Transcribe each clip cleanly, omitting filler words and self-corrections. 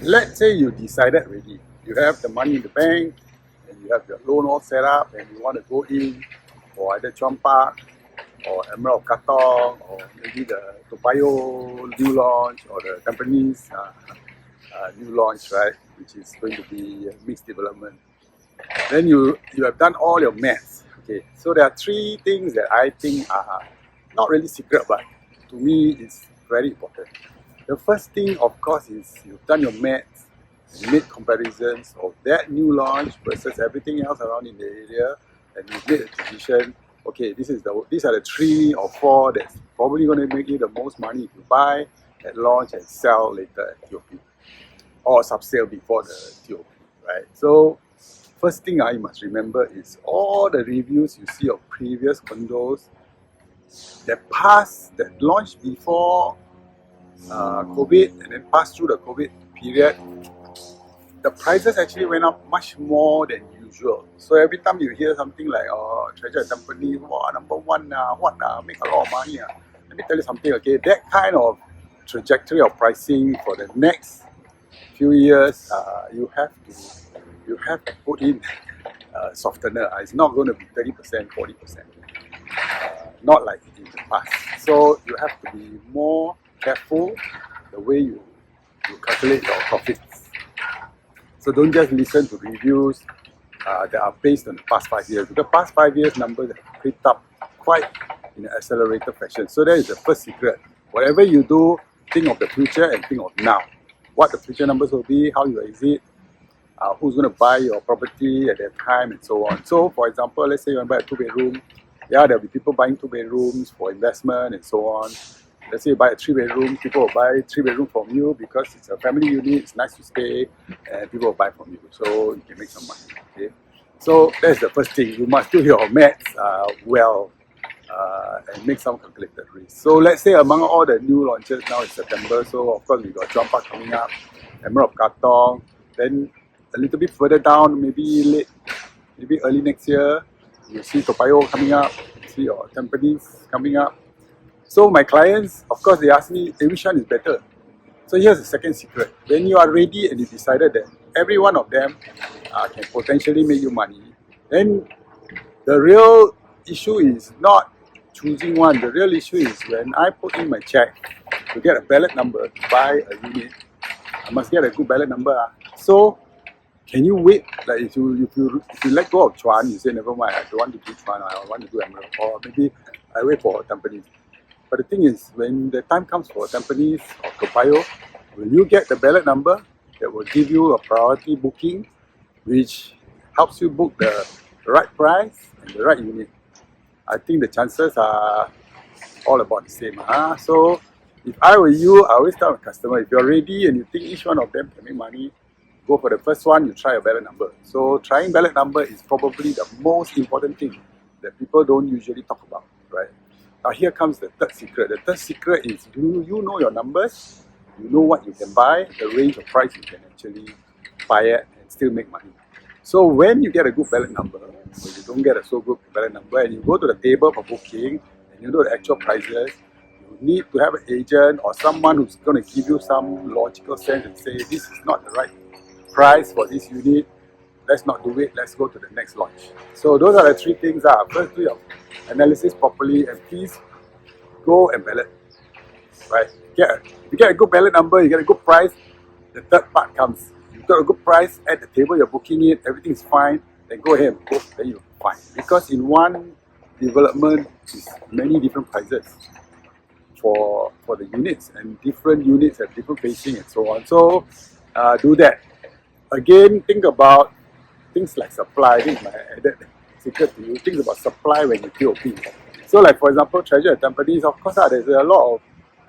let's say you decided already, you have the money in the bank, and you have your loan all set up, and you want to go in for either Chuan Park, or Emerald of Katong, or maybe the TPY new launch, or the Tampines new launch, right, which is going to be a mixed development. Then you have done all your maths. Okay, so there are three things that I think are not really secret, but to me it's very important. The first thing, of course, is you've done your maths and made comparisons of that new launch versus everything else around in the area, and you've made a decision. Okay, these are the 3 or 4 that's probably going to make you the most money if you buy at launch and sell later at TOP, or subsale before the TOP, right? So first thing you must remember is all the reviews you see of previous condos that launched before COVID and then passed through the COVID period. The prices actually went up much more than usual. So every time you hear something like, oh, Treasure at Tampines, wow, number 1, make a lot of money. Let me tell you something, okay? That kind of trajectory of pricing for the next few years, you have to put in softener. It's not going to be 30%, 40%. Not like in the past. So you have to be more careful the way you calculate your profits. So don't just listen to reviews that are based on the past 5 years. The past 5 years numbers have picked up quite in an accelerated fashion. So that is the first secret. Whatever you do, think of the future and think of now. What the future numbers will be, how you exit, who's going to buy your property at that time, and so on. So for example, let's say you want to buy a 2-bedroom. Yeah, there'll be people buying 2 bedrooms for investment and so on. Let's say you buy a 3-bedroom, people will buy 3-bedroom from you because it's a family unit, it's nice to stay, and people will buy from you. So you can make some money. Okay? So that's the first thing. You must do your maths well and make some calculated risk. So let's say among all the new launches now in September, so of course we got Chuan Park coming up, Emerald of Katong, then a little bit further down, maybe early next year, you see TPY coming up, you see your Tampines coming up. So my clients, of course, they ask me, hey, which one is better? So here's the second secret. When you are ready and you decided that every one of them can potentially make you money, then the real issue is not choosing one. The real issue is when I put in my check to get a ballot number to buy a unit, I must get a good ballot number. So can you wait? Like if you let go of Chuan, you say never mind, I don't want to do Chuan, I want to do Emerald, or maybe I wait for Tampines. But the thing is, when the time comes for Tampines or TPY, will you get the ballot number that will give you a priority booking, which helps you book the right price and the right unit? I think the chances are all about the same. So if I were you, I always tell my customer, if you're ready and you think each one of them can make money, go for the first one, you try a ballot number. So trying ballot number is probably the most important thing that people don't usually talk about, right? Now here comes the third secret. The third secret is you know your numbers, you know what you can buy, the range of price you can actually buy at and still make money. So when you get a good ballot number, or you don't get a so good ballot number, and you go to the table for booking, and you know the actual prices, you need to have an agent or someone who's going to give you some logical sense and say, this is not the right price for this unit, let's not do it, let's go to the next launch. So those are the 3 things. First, do your analysis properly, and please go and ballot. Right? If you get a good ballot number, you get a good price, the third part comes. You've got a good price at the table, you're booking it, everything is fine, then go ahead and book, then you're fine. Because in one development, is many different prices for the units, and different units have different facing and so on. So do that. Again, think about things like supply. I think my added secret to you. Think about supply when you TOP. So like for example, Treasure at Tampines, of course there's a lot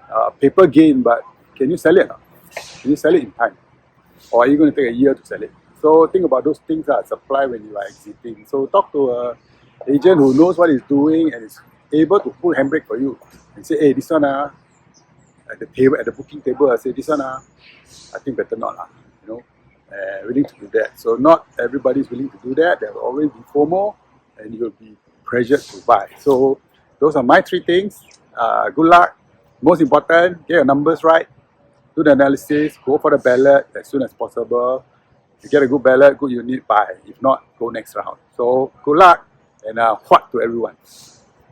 of paper gain, but can you sell it? Can you sell it in time? Or are you going to take a year to sell it? So think about those things supply when you are exiting. So talk to an agent who knows what he's doing and is able to pull handbrake for you and say, hey, this one at the table, at the booking table, I say this one I think better not willing to do that. So not everybody is willing to do that. There will always be FOMO, and you'll be pressured to buy. So those are my 3 things. Good luck. Most important, get your numbers right. do the analysis, go for the ballot as soon as possible. If you get a good ballot, good unit, buy. If not, go next round. So good luck and what to everyone.